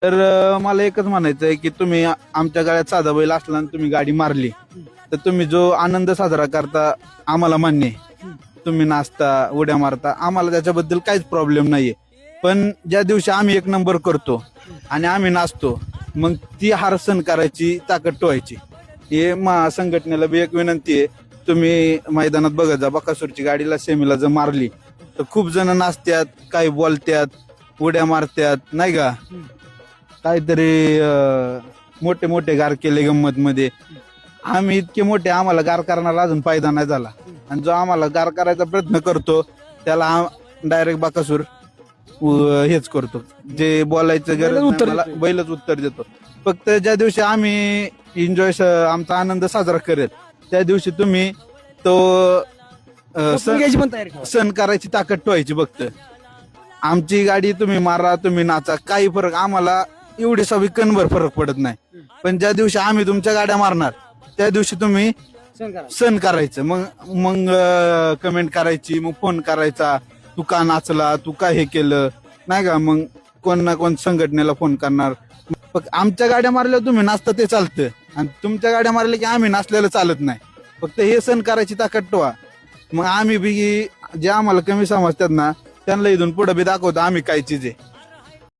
तर मला एकच म्हणायचं आहे की तुम्ही आमच्या गाड्यात साधा बैल असला आणि तुम्ही गाडी मारली तर तुम्ही जो आनंद साजरा करता आम्हाला मान्य आहे. तुम्ही नाचता उड्या मारता आम्हाला त्याच्याबद्दल काहीच प्रॉब्लेम नाहीये. पण ज्या दिवशी आम्ही एक नंबर करतो आणि आम्ही नाचतो मग ती हार सहन करायची ताकद टोवायची. हे संघटनेला बी एक विनंती आहे. तुम्ही मैदानात बघत जा बकासूरची गाडीला सेमीला जर मारली तर खूप जण नाचतात काही बोलतात उड्या मारतात नाही का काहीतरी मोठे मोठे गार केले गंमत मध्ये. आम्ही इतके मोठे आम्हाला गार करणारा अजून फायदा नाही झाला आणि जो आम्हाला गार करायचा प्रयत्न करतो त्याला डायरेक्ट बाकासूर हेच करतो. जे बोलायचं गरज नाही, मला बैलच उत्तर देतो. फक्त ज्या दिवशी आम्ही एन्जॉय आमचा आनंद साजरा करेल त्या दिवशी तुम्ही तो सण करायची ताकद ठेवायची. फक्त आमची गाडी तुम्ही मारा तुम्ही नाचा काही फरक आम्हाला एवढे सवी कणभर फरक पडत नाही. पण ज्या दिवशी आम्ही तुमच्या गाड्या मारणार त्या दिवशी तुम्ही सण करायचं. मग मग कमेंट करायची मग फोन करायचा तू का नाचला तू का हे केलं नाही का. मग कोण ना कोण संघटनेला फोन करणार. फक्त आमच्या गाड्या मारल्या तुम्ही नाचता ते चालतं आणि तुमच्या गाड्या मारल्या की आम्ही नाचलेलं चालत नाही. फक्त हे सण करायची ताकद ठेवा. मग आम्ही बी जे आम्हाला कमी समजतात ना त्यांना इथून पुढे बी दाखवतो आम्ही काय चीज आहे.